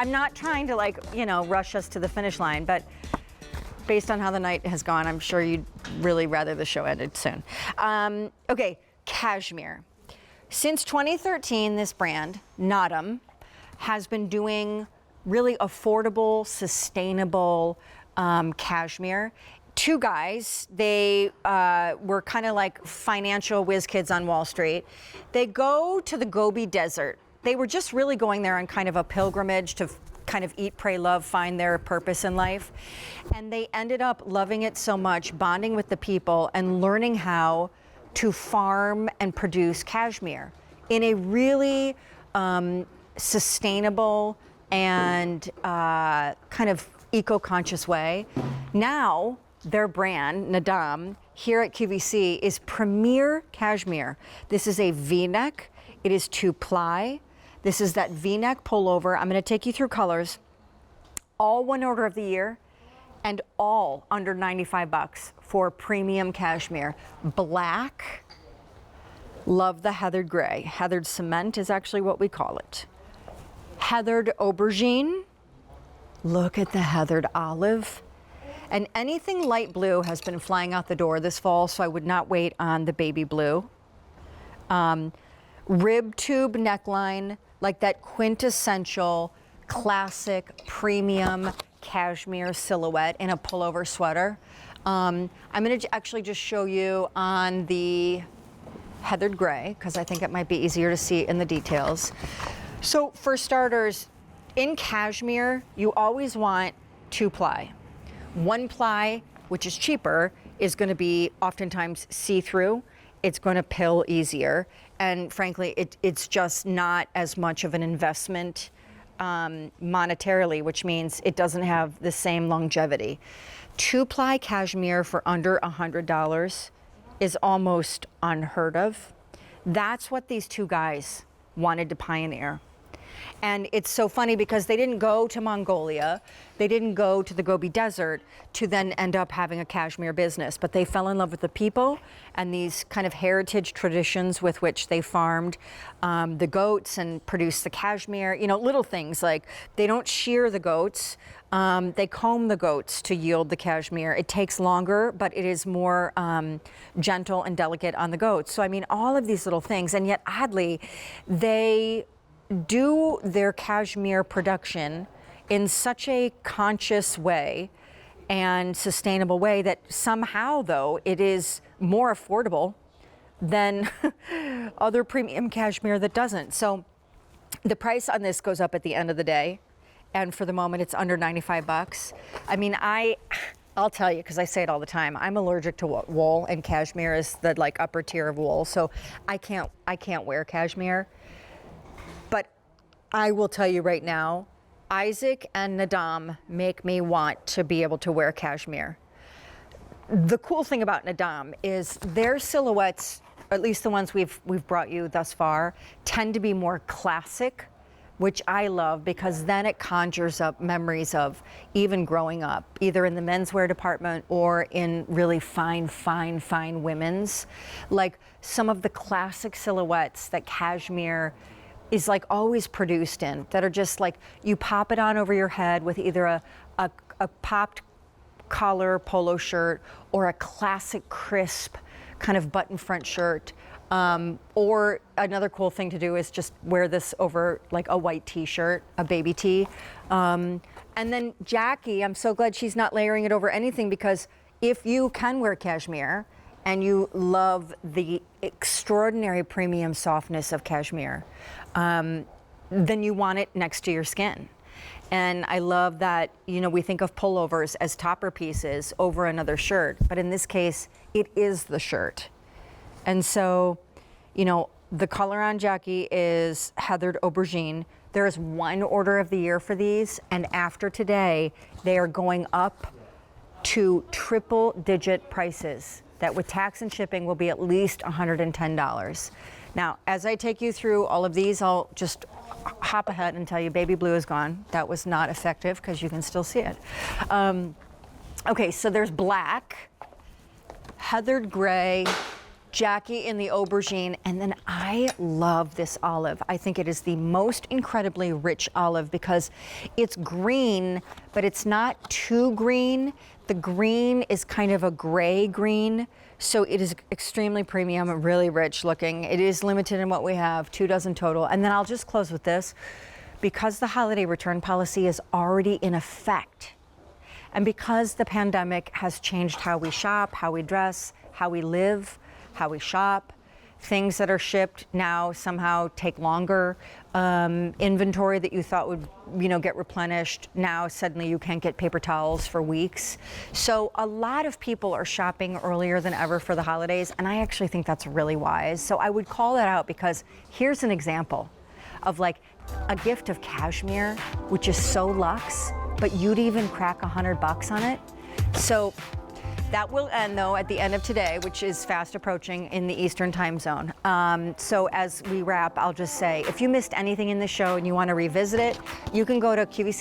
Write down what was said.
I'm not trying to rush us to the finish line, but based on how the night has gone, I'm sure you'd really rather the show ended soon. Okay, Cashmere. Since 2013, this brand, NAADAM, has been doing really affordable, sustainable cashmere. Two guys, they were kind of like financial whiz kids on Wall Street. They go to the Gobi Desert. They were just really going there on kind of a pilgrimage to kind of eat, pray, love, find their purpose in life. And they ended up loving it so much, bonding with the people and learning how to farm and produce cashmere in a really sustainable and kind of eco-conscious way. Now, their brand, NAADAM, here at QVC is Premier Cashmere. This is a V-neck. It is 2-ply. This is that V-neck pullover. I'm going to take you through colors. All one order of the year and all under 95 bucks for premium cashmere. Black. Love the heathered gray. Heathered cement is actually what we call it. Heathered aubergine. Look at the heathered olive. And anything light blue has been flying out the door this fall, so I would not wait on the baby blue. Rib tube neckline, like that quintessential classic premium cashmere silhouette in a pullover sweater. I'm going to actually just show you on the heathered gray because I think it might be easier to see in the details. So for starters, in cashmere, you always want 2-ply. 1-ply, which is cheaper, is going to be oftentimes see-through. It's going to pill easier. And frankly, it's just not as much of an investment monetarily, which means it doesn't have the same longevity. 2-ply cashmere for under $100 is almost unheard of. That's what these two guys wanted to pioneer. And it's so funny because they didn't go to Mongolia, they didn't go to the Gobi Desert to then end up having a cashmere business, but they fell in love with the people and these kind of heritage traditions with which they farmed the goats and produced the cashmere. You know, little things like they don't shear the goats, they comb the goats to yield the cashmere. It takes longer, but it is more gentle and delicate on the goats. So I mean, all of these little things, and yet oddly, they do their cashmere production in such a conscious way and sustainable way that somehow, though, it is more affordable than other premium cashmere that doesn't. So the price on this goes up at the end of the day, and for the moment it's under 95 bucks. I mean, I'll tell you, because I say it all the time, I'm allergic to wool, and cashmere is the like upper tier of wool, so I can't wear cashmere. But I will tell you right now, Isaac and NAADAM make me want to be able to wear cashmere. The cool thing about NAADAM is their silhouettes, at least the ones we've brought you thus far, tend to be more classic, which I love because then it conjures up memories of even growing up, either in the menswear department or in really fine women's. Like some of the classic silhouettes that cashmere is like always produced in, that are just like, you pop it on over your head with either a popped collar polo shirt or a classic crisp kind of button front shirt. Or another cool thing to do is just wear this over like a white t-shirt, a baby tee. And then Jackie, I'm so glad she's not layering it over anything, because if you can wear cashmere and you love the extraordinary premium softness of cashmere, then you want it next to your skin. And I love that, you know, we think of pullovers as topper pieces over another shirt, but in this case, it is the shirt. And so, you know, the color on Jackie is heathered aubergine. There is one order of the year for these, and after today, they are going up to triple-digit prices that with tax and shipping will be at least $110. Now, as I take you through all of these, I'll just hop ahead and tell you baby blue is gone. That was not effective because you can still see it. Okay, so there's black, heathered gray, Jackie in the aubergine, and then I love this olive. I think it is the most incredibly rich olive because it's green, but it's not too green. The green is kind of a gray green, so it is extremely premium and really rich looking. It is limited in what we have, 2 dozen total. And then I'll just close with this. Because the holiday return policy is already in effect, and because the pandemic has changed how we shop, how we dress, how we live, how we shop, things that are shipped now somehow take longer. Inventory that you thought would, get replenished, now suddenly you can't get paper towels for weeks. So a lot of people are shopping earlier than ever for the holidays, and I actually think that's really wise. So I would call that out because here's an example of like a gift of cashmere, which is so luxe, but you'd even crack $100 on it. So that will end though at the end of today, which is fast approaching in the Eastern time zone. So as we wrap, I'll just say, if you missed anything in the show and you want to revisit it, you can go to QVC.